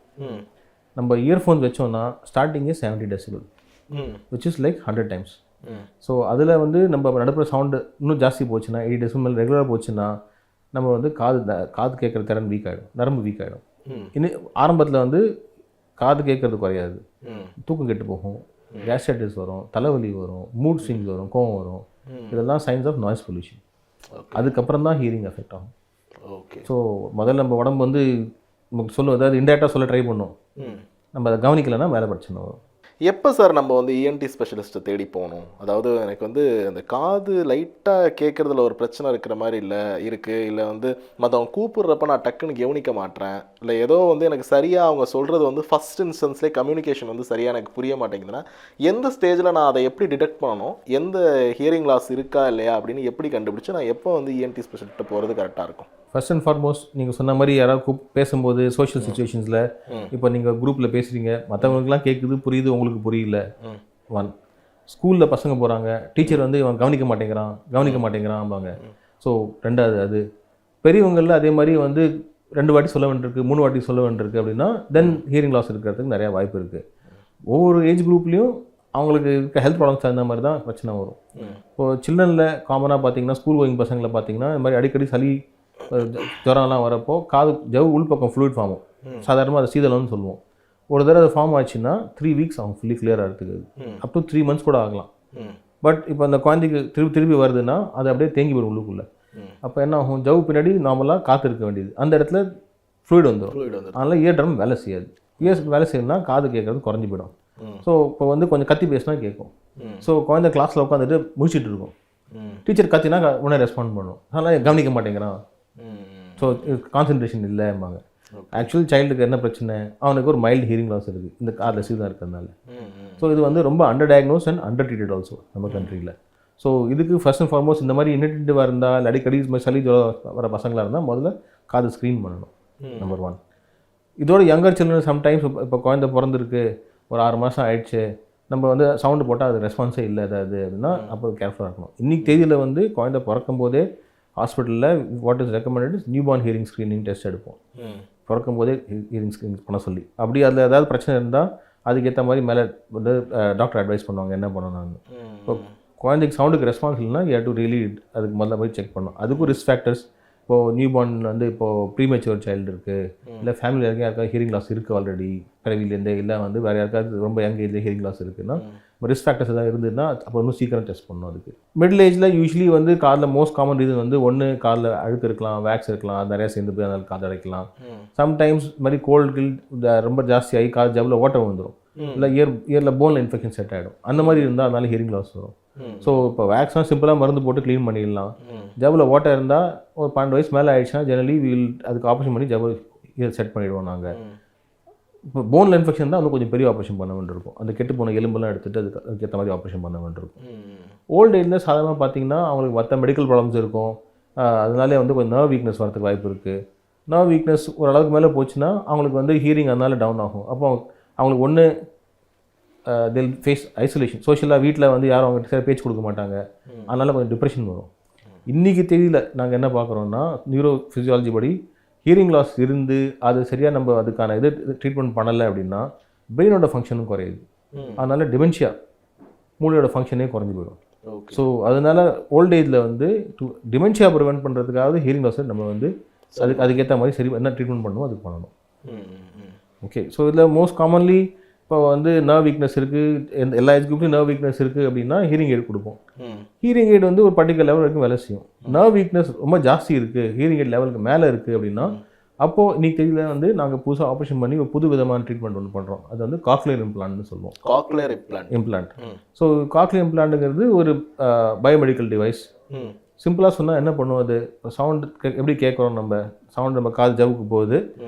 நம்ம இயர்ஃபோன்ஸ் வச்சோம்னா ஸ்டார்டிங்கே 70 decibel, which is like 100 times. So அதில் வந்து நம்ம நடுப்புற சவுண்டு இன்னும் ஜாஸ்தி போச்சுன்னா 80 டெசிபல் ரெகுலராக போச்சுன்னா நம்ம வந்து காது கேட்குற திறன் வீக் ஆகிடும், நரம்பு வீக் ஆகிடும். இன்னும் ஆரம்பத்தில் வந்து காது கேட்குறது குறையாது, தூக்கம் கெட்டு போகும், கேஸ்ட்ரைட்டிஸ் வரும், தலைவலி வரும், மூட் ஸ்விங்ஸ் வரும், கோவம் வரும். இதெல்லாம் சைன்ஸ் ஆஃப் நாய்ஸ் பொல்யூஷன். அதுக்கப்புறம் தான் ஹியரிங் எஃபெக்ட் ஆகும். ஓகே. ஸோ முதல்ல நம்ம உடம்பு வந்து நமக்கு சொல்லும், அதாவது இன்டெரக்டாக சொல்ல ட்ரை பண்ணும், நம்ம அதை கவனிக்கலைன்னா மேலே பிரச்சனை வரும். எப்போ சார் நம்ம வந்து இஎன்டி ஸ்பெஷலிஸ்ட்டை தேடி போகணும்? அதாவது எனக்கு வந்து அந்த காது லைட்டாக கேட்குறதுல ஒரு பிரச்சனை இருக்கிற மாதிரி இருக்குது, இல்லை வந்து மற்றவங்க கூப்பிட்றப்ப நான் டக்குன்னு கவனிக்க மாட்டேறேன், இல்லை ஏதோ வந்து எனக்கு சரியாக அவங்க சொல்கிறது வந்து ஃபஸ்ட் இன்ஸ்டன்ஸ்லேயே கம்யூனிகேஷன் வந்து சரியாக எனக்கு புரிய மாட்டேங்குதுன்னா எந்த ஸ்டேஜில் நான் அதை எப்படி டிடெக்ட் பண்ணணும், எந்த ஹியரிங் லாஸ் இருக்கா இல்லையா அப்படின்னு எப்படி கண்டுபிடிச்சு நான் எப்போ வந்து இஎன்டி ஸ்பெஷலிஸ்ட்டை போகிறது கரெக்டாக இருக்கும்? ஃபர்ஸ்ட் அண்ட் ஃபார்மோஸ்ட் நீங்கள் சொன்ன மாதிரி யாராவது பேசும்போது சோஷியல் சுச்சுவேஷன்ஸில் இப்போ நீங்கள் குரூப்பில் பேசுகிறீங்க, மற்றவங்களுக்குலாம் கேட்குது புரியுது, உங்களுக்கு புரியல. ஸ்கூலில் பசங்க போகிறாங்க, டீச்சர் வந்து இவன் கவனிக்க மாட்டேங்கிறான்பாங்க. ஸோ ரெண்டாவது அது பெரியவங்களில் அதே மாதிரி வந்து 2 வாட்டி சொல்ல வேண்டியிருக்கு, 3 வாட்டி சொல்ல வேண்டியிருக்கு அப்படின்னா தென் ஹியரிங் லாஸ் இருக்கிறதுக்கு நிறையா வாய்ப்பு இருக்குது. ஒவ்வொரு ஏஜ் குரூப்லேயும் அவங்களுக்கு இருக்க ஹெல்த் ப்ராப்ளம்ஸ் அந்த மாதிரி தான் பிரச்சனை வரும். இப்போது சில்ட்ரனில் காமனாக பார்த்தீங்கன்னா ஸ்கூல் கோயிங் பசங்களை பார்த்தீங்கன்னா இந்த மாதிரி அடிக்கடி சளி ஜுரம்லாம் வரப்போ ஜவு உள்பக்கம் ஃப்ளூயிட் ஃபார்ம் ஆகும். சாதாரணமாக அதை சீதளம்னு சொல்லுவோம். ஒரு தடவை அது ஃபார்ம் ஆச்சுன்னா 3 வீக்ஸ் ஆகும் ஃபுல்லி கிளியர் ஆகிறதுக்கு. அப் டு 3 மந்த்ஸ் கூட ஆகலாம். பட் இப்போ அந்த குழந்தைக்கு திருப்பி வருதுன்னா அது அப்படியே தேங்கி வரும் உள்ளுக்குள்ளே. அப்போ என்ன ஆகும், ஜவு பின்னாடி நார்மலாக காற்று இருக்க வேண்டியது, அந்த இடத்துல ஃப்ளூயிட் வந்துடும். அதனால் இயர் ட்ரம் வேலை செய்யாது. வேலை செய்யணும்னா காது கேட்குறது குறைஞ்சி போயிடும். ஸோ இப்போ வந்து கொஞ்சம் கத்தி பேசினா கேட்கும். ஸோ குழந்தை கிளாஸில் உட்காந்துட்டு முடிச்சுட்டு இருக்கும், டீச்சர் கத்தினா உடனே ரெஸ்பாண்ட் பண்ணும், அதனால் கவனிக்க மாட்டேங்கிறான். ஸோ கான்சன்ட்ரேஷன் இல்லைம்பாங்க. ஆக்சுவலி சைல்டுக்கு என்ன பிரச்சனை, அவனுக்கு ஒரு மைல்டு ஹியரிங் லாஸ் இருக்குது இந்த காதில் சீதான் இருக்கிறதுனால. ஸோ இது வந்து ரொம்ப under diagnose and under treated also நம்ம கண்ட்ரியில். ஸோ இதுக்கு ஃபர்ஸ்ட் அண்ட் ஃபார்மோஸ்ட் இந்த மாதிரி இன்னெட்டிவாக இருந்தால் அடிக்கடி சளி ஜுரம் வர பசங்களாக இருந்தால் முதல்ல காது ஸ்க்ரீன் பண்ணணும். நம்பர் 1. இதோட யங்கர் சில்ட்ரன் சம்டைம்ஸ் இப்போ குழந்தை பிறந்திருக்கு, ஒரு 6 மாதம் ஆயிடுச்சு, நம்ம வந்து சவுண்டு போட்டால் அது ரெஸ்பான்ஸே இல்லை அது அப்படின்னா அப்போ கேர்ஃபுல்லாக இருக்கணும். இன்றைக்கி தேதியில் வந்து குழந்தை பிறக்கும் போதே ஹாஸ்பிட்டலில் what is recommended is new born hearing screening test எடுப்போம். பிறக்கும் போதே ஹியரிங் ஸ்க்ரீனிங் பண்ண சொல்லி, அப்படி அதில் ஏதாவது பிரச்சனை இருந்தால் அதுக்கேற்ற மாதிரி மேலே வந்து டாக்டர் அட்வைஸ் பண்ணுவாங்க என்ன பண்ணணும்னு. இப்போ குழந்தைக்கு சவுண்டுக்கு ரெஸ்பான்ஸ் இல்லைன்னா யூ ஹேவ் டு ரியலி அதுக்கு முதல்ல போய் செக் பண்ணணும். அதுக்கும் ரிஸ்க் ஃபேக்டர்ஸ் இப்போது நியூ பார்ன் வந்து இப்போது ப்ரீமெச்சுவர் சைல்டு இருக்குது, இல்லை ஃபேமிலியில் யாருக்காவது ஹியரிங் லாஸ் இருக்குது ஆல்ரெடி பிறவிலேருந்தே, இல்லை வந்து வேறு யாருக்காவது ரொம்ப யங் ஏஜ்லேயே ஹியரிங் லாஸ் இருக்குன்னா ரிஸ்க் ஃபேக்டர்ஸ் எதாவது இருந்ததுன்னா அப்போ இன்னும் சீக்கிரம் டெஸ்ட் பண்ணணும். அதுக்கு மிடில் ஏஜில் யூஸ்வலி வந்து காதில் மோஸ்ட் காமன் ரீசன் வந்து ஒன்று காதில் அழுக்கு இருக்கலாம், வேக்ஸ் இருக்கலாம், அது நிறையா சேர்ந்து போய் அதனால் காது அடைக்கலாம். சம்டைம்ஸ் இது மாதிரி கோல்டு ரொம்ப ஜாஸ்தியாகி காது ஜவ்வில் ஓட்டம் வந்துடும், இல்லை இயரில் போனில் இன்ஃபெக்ஷன் செட் ஆகிடும். அந்த மாதிரி இருந்தால் அதனால ஹியரிங் லாஸ் வரும். ஸோ இப்போ வேக்ஸ்லாம் சிம்பிளாக மருந்து போட்டு க்ளீன் பண்ணிடலாம். ஜவ்வில் ஓட்டம் இருந்தால் ஒரு 12 வயசு மேலே ஆயிடுச்சுன்னா ஜெனரலி அதுக்கு ஆப்ரேஷன் பண்ணி ஜவ்வு செட் பண்ணிவிடுவோம் நாங்கள். இப்போ போனில் இன்ஃபெக்ஷன் தான் இன்னும் கொஞ்சம் பெரிய ஆப்ரேஷன் பண்ண வேண்டியிருக்கும். அந்த கெட்டு போன எலும்பெல்லாம் எடுத்துகிட்டு அதுக்கேற்ற மாதிரி ஆப்ரேஷன் பண்ண வேண்டியிருக்கும். ஓல்டு ஏஜில் சாதாரணமாக பார்த்தீங்கன்னா அவங்களுக்கு மற்ற மெடிக்கல் ப்ராப்ளம்ஸ் இருக்கும், அதனாலே வந்து கொஞ்சம் நர்வ் வீக்னஸ் வரதுக்கு வாய்ப்பு இருக்குது. நர்வ் வீக்னஸ் ஓரளவுக்கு மேலே போச்சுன்னா அவங்களுக்கு வந்து ஹியரிங் அதனால டவுன் ஆகும். அப்போ அவங்களுக்கு ஒன்று தில் ஃபேஸ் ஐசோலேஷன், சோஷியலாக வீட்டில் வந்து யாரும் அவங்க சரி பேச்சு கொடுக்க மாட்டாங்க, அதனால் கொஞ்சம் டிப்ரெஷன் வரும். இன்றைக்கி தெரியல நாங்கள் என்ன பார்க்குறோன்னா நியூரோ ஃபிசியாலஜி படி ஹியரிங் லாஸ் இருந்து அது சரியாக நம்ம அதுக்கான இது ட்ரீட்மெண்ட் பண்ணலை அப்படின்னா பிரெயினோட ஃபங்க்ஷனும் குறையுது, அதனால் டிமென்ஷியா மூளையோட ஃபங்க்ஷனே குறைஞ்சி போயிடும். ஸோ அதனால் ஓல்ட் ஏஜில் வந்து டிமென்ஷியா ப்ரிவென்ட் பண்ணுறதுக்காவது ஹியரிங் லாஸை நம்ம வந்து அதுக்கேற்ற மாதிரி சரி என்ன ட்ரீட்மெண்ட் பண்ணணும் அதுக்கு பண்ணணும். ஓகே, ஸோ இதில் மோஸ்ட் காமன்லி இப்போ வந்து நர்வ் வீக்னஸ் இருக்குது, எல்லா ஏஜ் குரூப்லையும் நர்வ் வீக்னஸ் இருக்குது அப்படின்னா ஹியரிங் எய்ட் கொடுப்போம். ஹியரிங் எய்ட் வந்து ஒரு பர்டிகுலர் லெவல் வரைக்கும் வேலை செய்யும். நர்வ் வீக்னஸ் ரொம்ப ஜாஸ்தி இருக்குது, ஹியரிங் எய்ட் லெவலுக்கு மேலே இருக்குது அப்படின்னா அப்போது இன்னைக்கு தெரியல வந்து நாங்கள் புதுசாக ஆப்ரேஷன் பண்ணி ஒரு புது விதமான ட்ரீட்மெண்ட் ஒன்று பண்ணுறோம். அது வந்து காக்லியர் இம்ப்ளான்ட்னு சொல்லுவோம். Cochlear implant. ஸோ காக்லியர் இம்ப்ளான்ட்டுங்கிறது ஒரு பயோமெடிக்கல் டிவைஸ். சிம்பிளாக சொன்னால் என்ன பண்ணுவோம், அது சவுண்டு எப்படி கேட்குறோம், நம்ம சவுண்ட் நம்ம காது ஜவுக்கு போகுது,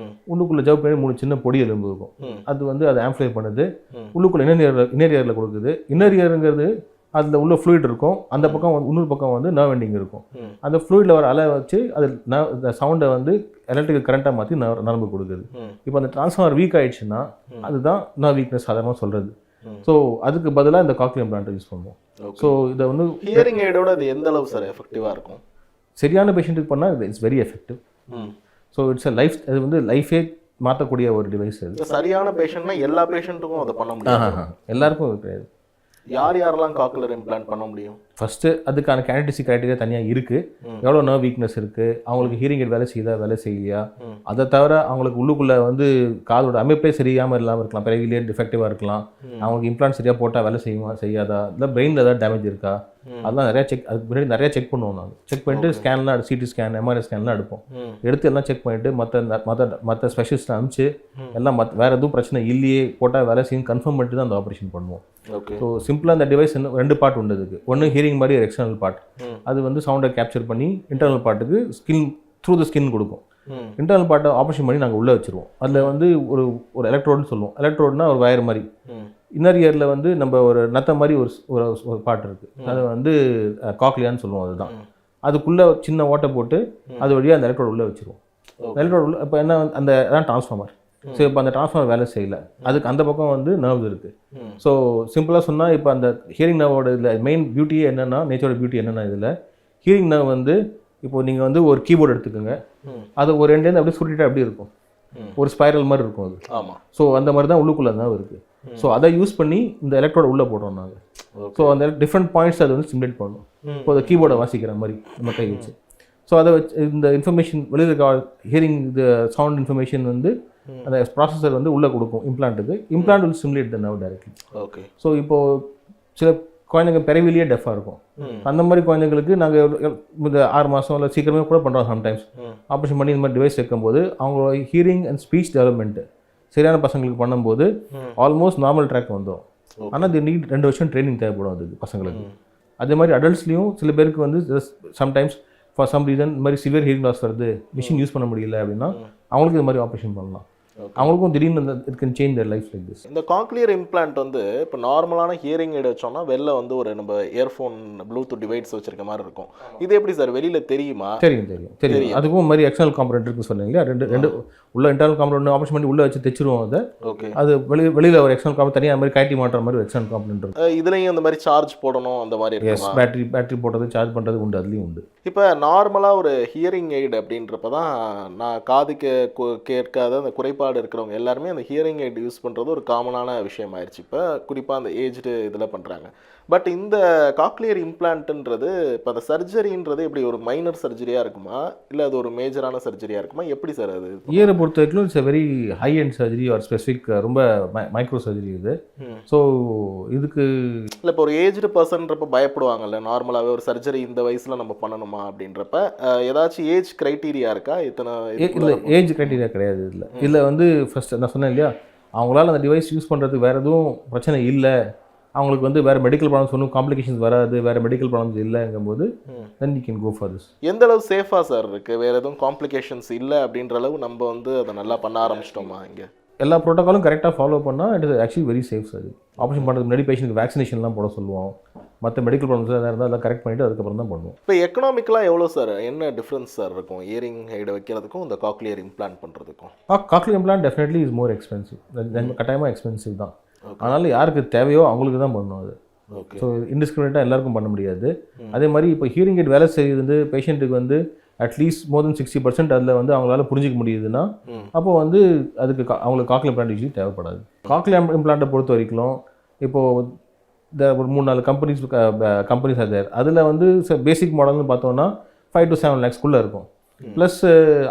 உள்ளுக்குள்ளே ஜவு பண்ணி 3 சின்ன பொடி எலும்பு இருக்கும், அது வந்து அதை ஆம்ப்ளிஃபை பண்ணுது, உள்ளுக்குள்ளே இன்னர் இயரில் கொடுக்குது. இன்னர் இயருங்கிறது அதில் உள்ள ஃப்ளூயிட் இருக்கும், அந்த பக்கம் இன்னொரு பக்கம் வந்து நர்வ் எண்டிங் இருக்கும். அந்த ஃப்ளூயிடில் வர அலை வச்சு அது சவுண்டை வந்து எலக்ட்ரிக்கல் கரண்ட்டாக மாற்றி நரம்பு கொடுக்குது. இப்போ அந்த டிரான்ஸ்ஃபார்மர் வீக் ஆயிடுச்சுன்னா அதுதான் நர்வ் வீக்னஸ் சாதாரணமாக சொல்கிறது. ஸோ அதுக்கு பதிலாக இந்த காக்லியர் இம்ப்ளான்ட்டை யூஸ் பண்ணுவோம். ஸோ இதை வந்து ஹியரிங் எய்டோட அது எந்த அளவு சார் எஃபெக்டிவாக இருக்கும்? சரியான பேஷண்ட்டுக்கு பண்ணால் it's very effective. So it's life, அது வந்து லைஃபே மாற்றக்கூடிய ஒரு டிவைஸ். அது சரியான பேஷண்ட்னா எல்லா பேஷண்ட்டுக்கும் அதை பண்ண முடியும்? எல்லாருக்கும் கிடையாது. யாரெல்லாம் காக்லியர் இம்ப்ளான்ட் பண்ண முடியும்? ஃபஸ்ட்டு அதுக்கான கேண்டிடேசி க்ரைட்டீரியா தனியாக இருக்குது. எவ்வளோ நர்வ் வீக்னஸ் இருக்குது, அவங்களுக்கு ஹியரிங் எய்ட் வேலை செய்யுதா வேலை செய்யலையா, அதை தவிர அவங்களுக்கு உள்ளுக்குள்ளே வந்து காதோட அமைப்பே சரியாமல் இல்லாமல் இருக்கலாம், பிறவிலேயே டிஃபெக்டிவாக இருக்கலாம், அவங்களுக்கு இம்ப்ளான்ட் சரியாக போட்டால் வேலை செய்யுமா செய்யாதா, இல்லை பிரெயினில் ஏதாவது டேமேஜ் இருக்கா, அதெல்லாம் நிறையா அதுக்கு முன்னாடி நிறையா செக் பண்ணுவோம். நாங்கள் செக் பண்ணிட்டு ஸ்கேன்லாம் சிடி ஸ்கேன் எம்ஆர்ஐ ஸ்கேன்லாம் எடுப்போம். எடுத்து எல்லாம் செக் பண்ணிவிட்டு மற்ற ஸ்பெஷலிஸ்ட்டை அனுப்பிச்சு எல்லாம் வேறு எதுவும் பிரச்சனை இல்லையே போட்டால் வேலை செய்யும் கன்ஃபார்ம் பண்ணிட்டு தான் அந்த ஆப்ரேஷன் பண்ணுவோம். ஸோ சிம்பிளாக அந்த டிவைஸ் 2 பார்ட் உண்டு. அதுக்கு ஒன்று ஹியரிங் மாதிரி ஒரு எக்ஸ்டர்னல் பார்ட், அது வந்து சவுண்டை கேப்சர் பண்ணி இன்டர்னல் பார்ட்டுக்கு ஸ்கின் த்ரூ த ஸ்கின் கொடுக்கும். இன்டர்னல் பார்ட்டை ஆப்ரேஷன் பண்ணி நாங்கள் உள்ளே வச்சுருவோம். அதில் வந்து ஒரு எலக்ட்ரோடுன்னு சொல்லுவோம். எலக்ட்ரோடுனா ஒரு வயர் மாதிரி. இன்னர் இயரில் வந்து நம்ம ஒரு நத்த மாதிரி ஒரு பார்ட் இருக்குது, அதை வந்து காக்லியான்னு சொல்லுவோம். அதுதான் அதுக்குள்ளே சின்ன ஓட்டை போட்டு அது வழியாக அந்த எலக்ட்ரோடு உள்ளே வச்சுருவோம். எலக்ட்ரோடு உள்ள இப்போ என்ன அந்த அதான் டிரான்ஸ்ஃபார்மர். ஸோ இப்போ அந்த டிரான்ஸ்ஃபார்மர் வேலை செய்யலை, அதுக்கு அந்த பக்கம் வந்து நர்வ்ஸ் இருக்குது. ஸோ சிம்பிளாக சொன்னால் இப்போ அந்த ஹியரிங் நர்வோட இதில் மெயின் பியூட்டியே என்னென்னா, நேச்சரோட பியூட்டி என்னென்னா, இதில் ஹியரிங் நர்வ் வந்து இப்போ நீங்கள் வந்து ஒரு கீபோர்டு எடுத்துக்கோங்க, அது ஒரு ரெண்டு அப்படியே சுட்டிட்டு அப்படி இருக்கும், ஒரு ஸ்பைரல் மாதிரி இருக்கும் அது. ஆமாம். ஸோ அந்த மாதிரி தான் உள்ளுக்குள்ளே நர்வ் இருக்குது. ஸோ அதை யூஸ் பண்ணி இந்த எலக்ட்ரோட உள்ளே போடுறோம் நாங்கள். ஸோ அந்த டிஃப்ரெண்ட் பாயிண்ட்ஸ் அதை வந்து ஸ்டிமுலேட் பண்ணணும். இப்போ அந்த கீபோர்டை வாசிக்கிற மாதிரி நம்ம கை வச்சு. ஸோ அதை வச்சு இந்த இன்ஃபர்மேஷன் வெளியில் இருக்க ஹியரிங் இந்த சவுண்ட் இன்ஃபர்மேஷன் வந்து அந்த ப்ராசஸர் வந்து உள்ளே கொடுக்கும் இம்ப்ளான்ட்டுக்கு. Implant will stimulate the nerve directly. Okay. So இப்போது சில குழந்தைங்க பிறவிலேயே டெஃபாக இருக்கும். அந்த மாதிரி குழந்தைங்களுக்கு நாங்கள் இந்த 6 மாதம் இல்லை சீக்கிரமே கூட பண்ணுறோம். சம்டைம்ஸ் ஆப்ரேஷன் பண்ணி இந்த மாதிரி டிவைஸ் வைக்கும்போது அவங்களோட ஹியரிங் அண்ட் ஸ்பீச் டெவலப்மெண்ட்டு சரியான பசங்களுக்கு பண்ணும்போது ஆல்மோஸ்ட் நார்மல் ட்ராக் வந்துடும். ஆனால் இது நீட் 2 வருஷம் ட்ரைனிங் தேவைப்படும் அதுக்கு பசங்களுக்கு. அதே மாதிரி அடல்ட்ஸ்லேயும் சில பேருக்கு வந்து சம்டைம்ஸ் ஃபார் சம் ரீசன் இந்த மாதிரி சிவியர் ஹியரிங் லாஸ் வருது, மிஷின் யூஸ் பண்ண முடியல அப்படின்னா அவங்களுக்கு இது மாதிரி ஆப்ரேஷன் பண்ணலாம். அவங்களுக்கும் திடீர்னு it can change their life like this. இந்த காக்லியர் இம்ப்ளான்ட் வந்து இப்போ நார்மலான ஹியரிங் எய்ட் வச்சோம்னா வெளில வந்து ஒரு நம்ம இயர்ஃபோன் ப்ளூடூத் டிவைஸ் வச்சிருக்க மாதிரி இருக்கும். இது எப்படி சார் வெளியில் தெரியுமா? தெரியும். அதுக்கும் மாதிரி எக்ஸ்டர்னல் காம்பனன்ட் இருக்குன்னு சொன்னீங்களா, ரெண்டு உள்ள இன்டர்னல் காம்பனன்ட் ஆப்ரேஷன் பண்ணி உள்ளே வச்சு தைச்சிருவோம் அதை. ஓகே. அது வெளியில் ஒரு எக்ஸ்டர்னல் காம்பனன்ட் தனியாக மாதிரி கட்டி மாட்டுற மாதிரி ஒரு எக்ஸ்டர்னல் காம்பனன்ட் இருக்கும். இதுலேயும் அந்த மாதிரி சார்ஜ் போடணும் அந்த மாதிரி இருக்கு. பேட்டரி போட்டது சார்ஜ் பண்ணுறது உண்டு, அதுலேயும் உண்டு. இப்போ நார்மலாக ஒரு ஹியரிங் எய்டு அப்படின்றப்ப தான் நான் காதுக்கு கேட்காத அந்த குறைபாடு இருக்கிறவங்க எல்லாருமே அந்த ஹியரிங் எய்டு யூஸ் பண்ணுறது ஒரு காமனான விஷயம் ஆயிடுச்சு. இப்போ குறிப்பாக அந்த ஏஜ்டு இதில் பண்ணுறாங்க. பட் இந்த காக்லியர் இம்ப்ளான்ட்ன்றது இப்போ அந்த சர்ஜரின்றது எப்படி ஒரு மைனர் சர்ஜரியாக இருக்குமா, இல்லை அது ஒரு மேஜரான சர்ஜரியாக இருக்குமா, எப்படி சார் அது? இயரை பொறுத்த வரைக்கும் it's very high and surgery are specific, ரொம்ப மைக்ரோ சர்ஜரி இது. ஸோ இதுக்கு இல்லை இப்போ ஒரு ஏஜ்டு பர்சன்றப்ப பயப்படுவாங்கல்ல, நார்மலாகவே ஒரு சர்ஜரி இந்த வயசில் நம்ம பண்ணணுமா அப்படின்றப்ப ஏதாச்சும் ஏஜ் க்ரைட்டீரியா இருக்கா? இத்தனை இல்லை, ஏஜ் க்ரைட்டீரியா கிடையாது இதில். இதில் வந்து ஃபஸ்ட் நான் சொன்னேன் இல்லையா, அவங்களால அந்த டிவைஸ் யூஸ் பண்ணுறதுக்கு வேறு எதுவும் பிரச்சனை இல்லை, அவங்களுக்கு வந்து வேறு மெடிக்கல் ப்ராப்ளம்ஸ் ஒன்றும் காம்ப்ளிகேஷன்ஸ் வராது, வேறு மெடிக்கல் ப்ராப்ளம்ஸ் இல்லைங்கும்போது then you can go for this. எந்த அளவு சேஃபாக சார் இருக்குது? வேறு எதுவும் காம்ப்ளிகேஷன்ஸ் இல்லை அப்படின்ற அளவு நம்ம வந்து அதை நல்லா பண்ண ஆரம்பிச்சிட்டோமா? இங்கே எல்லா ப்ரோட்டோக்காலும் கரெக்டாக ஃபாலோ பண்ணால் it is actually very safe sir. Operation பண்ணுறதுக்கு முன்னாடி பேஷண்ட்டுக்கு வேக்சினேஷன்லாம் போட சொல்லுவோம், மற்ற மெடிக்கல் ப்ராப்ளம்ஸ் எதாவது இருந்தால் அதெல்லாம் கரெக்ட் பண்ணிவிட்டு அதுக்கப்புறம் தான் பண்ணுவோம். இப்போ எக்கனாமிக்கலாக எவ்வளோ சார், என்ன டிஃப்ரென்ஸ் சார் இருக்கும் இயரிங் ஹைடை வைக்கிறதுக்கும் இந்த காக்லியர் இம்ப்ளான்ட் பண்ணுறதுக்கும்? Cochlear implant definitely is more expensive, கட்டாயமாக எக்ஸ்பென்சிவ் தான். அதனால் யாருக்கு தேவையோ அவங்களுக்கு தான் பண்ணணும் அது. ஓகே. ஸோ இன்டிஸ்கிரிமினேட்டாக எல்லாருக்கும் பண்ண முடியாது. அதே மாதிரி இப்போ ஹியரிங் எய்ட் வேலை செய்யுது பேஷண்ட்டுக்கு வந்து அட்லீஸ்ட் மோர் தென் 60% அதில் வந்து அவங்களால புரிஞ்சிக்க முடியுதுன்னா அப்போ வந்து அதுக்கு அவங்களுக்கு காக்லியர் இம்ப்ளான்ட் யூஸ்வலி தேவைப்படாது. காக்லியர் இம்ப்ளான்ட்டை பொறுத்த வரைக்கும் இப்போது இந்த ஒரு 3-4 கம்பெனிஸ் அது அதில் வந்து பேசிக் மாடல்னு பார்த்தோன்னா 5 to 7 lakhs இருக்கும். ப்ளஸ்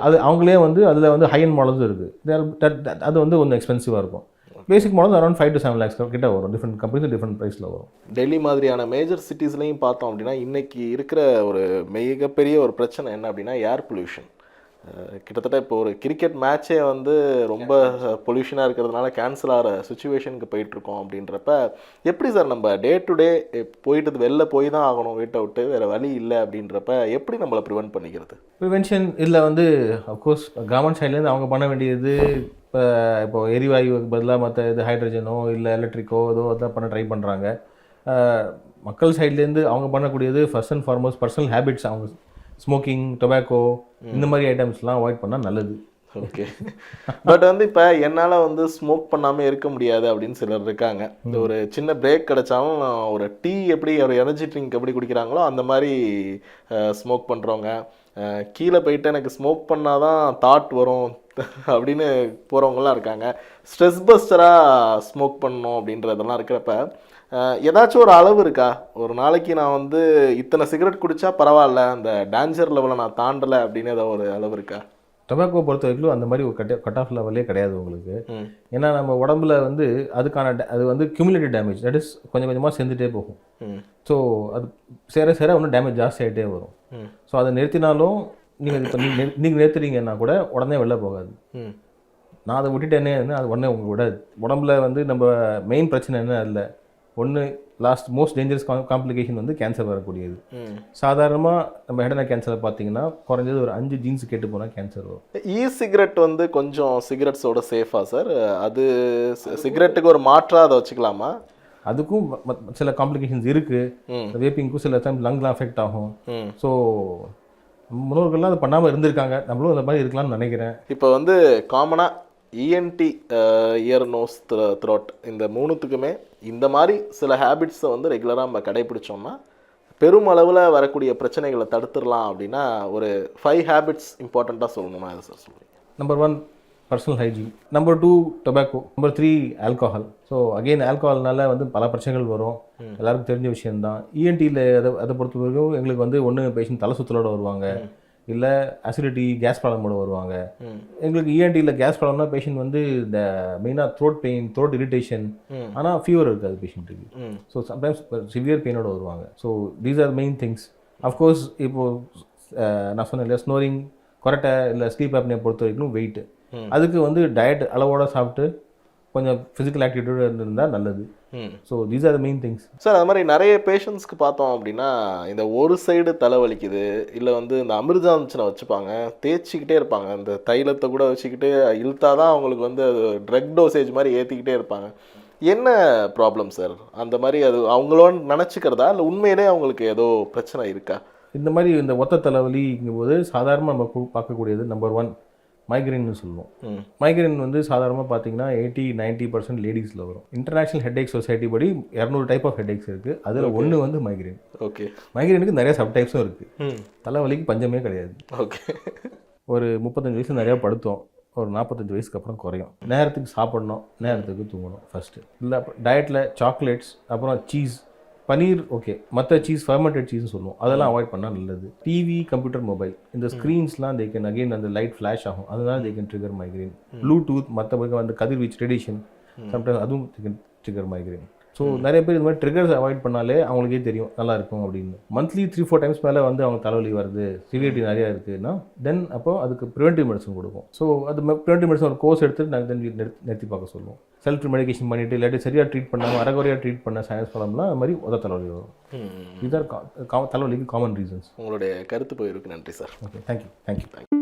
அது அவங்களே வந்து அதில் வந்து ஹை அண்ட் மாடல்ஸும் இருக்குது, அது வந்து கொஞ்சம் எக்ஸ்பென்சிவாக இருக்கும். Basic model around 5 to 7 lakhs கிட்ட வரும். டிஃப்ரெண்ட் கம்பெனிஸ் டிஃப்ரெண்ட் ப்ரைஸில் வரும். டெல்லி மாதிரியான மேஜர் சிட்டிஸ்லையும் பார்த்தோம் அப்படின்னா இன்றைக்கி இருக்கிற ஒரு மிகப்பெரிய ஒரு பிரச்சனை என்ன அப்படின்னா ஏர் பொல்யூஷன். கிட்டத்தட்ட இப்போ ஒரு கிரிக்கெட் மேட்சே வந்து ரொம்ப பொல்யூஷனாக இருக்கிறதுனால கேன்சல் ஆகிற சுச்சுவேஷனுக்கு போயிட்டுருக்கோம். அப்படின்றப்ப எப்படி சார் நம்ம டே டு டே போயிட்டு வெளில போய் தான் ஆகணும், வீட்டை விட்டு வேறு வழி இல்லை அப்படின்றப்ப எப்படி நம்மளை ப்ரிவென்ட் பண்ணிக்கிறது? ப்ரிவென்ஷன் இதில் வந்து அஃப்கோர்ஸ் கவர்மெண்ட் சைட்லேருந்து அவங்க பண்ண வேண்டியது இப்போ எரிவாயுவுக்கு பதிலாக மற்ற இது ஹைட்ரஜனோ இல்லை எலக்ட்ரிக்கோ ஏதோ அதான் பண்ண ட்ரை பண்ணுறாங்க. மக்கள் சைட்லேருந்து அவங்க பண்ணக்கூடியது first and foremost personal habits, அவங்க ஸ்மோக்கிங், டொபாக்கோ இந்த மாதிரி ஐட்டம்ஸ்லாம் அவாய்ட் பண்ணால் நல்லது. ஓகே. பட் வந்து இப்போ என்னால் வந்து ஸ்மோக் பண்ணாமல் இருக்க முடியாது அப்படின்னு சிலர் இருக்காங்க. இந்த ஒரு சின்ன பிரேக் கிடைச்சாலும் ஒரு டீ எப்படி ஒரு எனர்ஜி ட்ரிங்க் எப்படி குடிக்கிறாங்களோ அந்த மாதிரி ஸ்மோக் பண்ணுறவங்க, கீழே போயிட்டு எனக்கு ஸ்மோக் பண்ணால் தான் தாட் வரும் அப்படின்னு போகிறவங்களாம் இருக்காங்க. ஸ்ட்ரெஸ் பஸ்டராக ஸ்மோக் பண்ணணும் அப்படின்றதெல்லாம் இருக்கிறப்ப ஏதாச்சும் ஒரு அளவு இருக்கா? ஒரு நாளைக்கு நான் வந்து இத்தனை சிகரெட் குடித்தா பரவாயில்ல, அந்த டேஞ்சர் லெவலை நான் தாண்டலை அப்படின்னு ஏதோ ஒரு அளவு இருக்கா? டொபாக்கோ பொறுத்த வரைக்கும் அந்த மாதிரி ஒரு கட் ஆஃப் லெவலே கிடையாது உங்களுக்கு. ஏன்னா நம்ம உடம்புல வந்து அதுக்கான அது வந்து கியூமுலேட்டிவ் டேமேஜ், தட் இஸ் கொஞ்சம் கொஞ்சமாக சேர்ந்துட்டே போகும். ஸோ அது சேர இன்னும் டேமேஜ் ஜாஸ்தி ஆகிட்டே வரும். ஸோ அதை நிறுத்தினாலும் நீங்கள் நிறுத்துறீங்கன்னா கூட உடனே வெளில போகாது. நான் அதை விட்டுட்டேனே அது உடனே உங்களுக்கு விடாது. உடம்புல வந்து நம்ம மெயின் பிரச்சனை என்ன இல்லை, ஒன்று மோஸ்ட் டேஞ்சரஸ் காம்ப்ளிகேஷன் வந்து கேன்சர் வரக்கூடியது. சாதாரணமாக நம்ம ஹெட் அண்ட் நெக் கேன்சரை பார்த்தீங்கன்னா குறைஞ்சது ஒரு 5 ஜீன்ஸ் கேட்டு போனால் கேன்சர் வரும். சிகரெட் வந்து கொஞ்சம் சிகரெட்ஸோட சேஃபா சார்? அது சிகரெட்டுக்கு ஒரு மாற்றாக அதை வச்சுக்கலாமா? அதுக்கும் சில காம்ப்ளிகேஷன்ஸ் இருக்குது. வேப்பிங்க்கும் சில டைம் லங்லாம் அஃபெக்ட் ஆகும். ஸோ முன்னோர்கள்லாம் அது பண்ணாமல் இருந்திருக்காங்க, நம்மளும் அந்த மாதிரி இருக்கலாம்னு நினைக்கிறேன். இப்போ வந்து காமனாக இஎன்டி, இயர், நோஸ், த்ரோட் இந்த மூணுத்துக்குமே இந்த மாதிரி சில ஹேபிட்ஸை வந்து ரெகுலராக நம்ம கடைபிடிச்சோம்னா பெருமளவில் வரக்கூடிய பிரச்சனைகளை தடுத்துடலாம் அப்படின்னா ஒரு 5 ஹேபிட்ஸ் இம்பார்ட்டண்ட்டாக சொல்லணும்னா அது சார் சொல்லுங்கள்? Number 1 personal hygiene, number 2 tobacco, number 3 alcohol. So again ஆல்கஹால்னால வந்து பல பிரச்சனைகள் வரும், எல்லாருக்கும் தெரிஞ்ச விஷயம்தான். இஎன்டியில் அதை பொறுத்த வரைக்கும் எங்களுக்கு வந்து ஒன்று பேஷண்ட் தலை சுற்றலோட வருவாங்க, இல்லை அசிடிட்டி கேஸ் ப்ராப்ளமோட வருவாங்க. எங்களுக்கு இஎன்டியில் கேஸ் ப்ராப்ளம்னா பேஷண்ட் வந்து இந்த மெயினாக த்ரோட் பெயின், த்ரோட் இரிட்டேஷன், ஆனால் ஃபீவர் இருக்காது பேஷண்ட்டுக்கு. ஸோ சம்டைம்ஸ் சிவியர் பெயினோட வருவாங்க. So these are main things. Of course இப்போது நான் சொன்னேன் இல்லையா, ஸ்னோரிங், கொரட்டை இல்லை ஸ்லீப் ஆப்னியா பொறுத்த வரைக்கும் வெயிட், அதுக்கு வந்து டயட் அளவோட சாப்பிட்டு கொஞ்சம் ஃபிசிக்கல் ஆக்டிவிட்டியோடு இருந்தால் நல்லது. So these are the main things sir. அது மாதிரி நிறைய பேஷண்ட்ஸ்க்கு பார்த்தோம் அப்படின்னா இந்த ஒரு சைடு தலைவலிக்குது, இல்லை வந்து இந்த அமிர்தாஞ்சனை வச்சுப்பாங்க, தேய்ச்சிக்கிட்டே இருப்பாங்க, இந்த தைலத்தை கூட வச்சுக்கிட்டு இழுத்தாதான் அவங்களுக்கு வந்து அது ட்ரக் டோசேஜ் மாதிரி ஏற்றிக்கிட்டே இருப்பாங்க. என்ன ப்ராப்ளம் சார்? அந்த மாதிரி அது அவங்களோட நினச்சிக்கிறதா இல்லை உண்மையிலே அவங்களுக்கு ஏதோ பிரச்சனை இருக்கா? இந்த மாதிரி இந்த ஒத்த தலைவலிங்கும் போது சாதாரணமாக நம்ம பார்க்கக்கூடியது நம்பர் 1 மைக்ரைன்னு சொல்லுவோம். ம். மைக்ரைன் வந்து சாதாரணமாக பார்த்தீங்கன்னா 80-90% லேடிஸில் வரும். இன்டர்நேஷனல் ஹெட்ஏக் சொசைட்டி படி 200 டைப் ஆஃப் ஹெட்ஏக்ஸ் இருக்குது. அதில் ஒன்று வந்து மைக்ரைன். ஓகே. மைக்ரைனுக்கு நிறைய சப்டைப்ஸும் இருக்குது. ம். தலைவலிக்கு பஞ்சமே கிடையாது. ஓகே. ஒரு 35 வயசு நிறையா படுத்தோம், ஒரு 45 வயசுக்கு அப்புறம் குறையும். நேரத்துக்கு சாப்பிடணும், நேரத்துக்கு தூங்கணும் ஃபஸ்ட்டு. இல்லை டயட்டில் சாக்லேட்ஸ், அப்புறம் சீஸ், பனீர், ஓகே, மற்ற சீஸ் ஃபர்மெண்டட் சீஸ்னு சொல்லுவோம், அதெல்லாம் அவாய்ட் பண்ணால் நல்லது. டிவி, கம்ப்யூட்டர், மொபைல், இந்த ஸ்க்ரீன்ஸ்லாம் தே கேன் அகெயின் அந்த லைட் ஃப்ளாஷ் ஆகும், அதனால they can trigger migraine. Bluetooth, மற்ற அந்த கதிர்வீச்சு ரேடியேஷன் சம்டைம்ஸ் அதுவும் they can trigger migraine. So நிறைய பேர் இது மாதிரி ட்ரிகர்ஸ் அவாய்ட் பண்ணாலே அவங்களுக்கே தெரியும் நல்லா இருக்கும் அப்படின்னு. மந்த்லி 3-4 டைம்ஸ் மேலே வந்து அவங்க தலைவலி வருது, சிவியரிட்டி நிறையா இருக்குதுன்னா தென் அப்போ அதுக்கு ப்ரிவென்டிவ் மெடிசன் கொடுக்கும். ஸோ அது ப்ரிவென்டிவ் மெடிசன் ஒரு கோர்ஸ் எடுத்து நாங்கள் தென் நிறுத்தி பார்க்க சொல்லுவோம். செல்ஃப் மெடிகேஷன் பண்ணிவிட்டு இல்லாட்டி சரியாக ட்ரீட் பண்ணாமல் அரைகுறையாக ட்ரீட் பண்ண சயின்ஸ் ப்ராப்ளம்லாம் அது மாதிரி தலைவலி வரும். இதுதான் தலைவலிக்கு காமன் ரீசன்ஸ். உங்களுடைய கருத்து போயிருக்கு. நன்றி சார். Okay, thank you.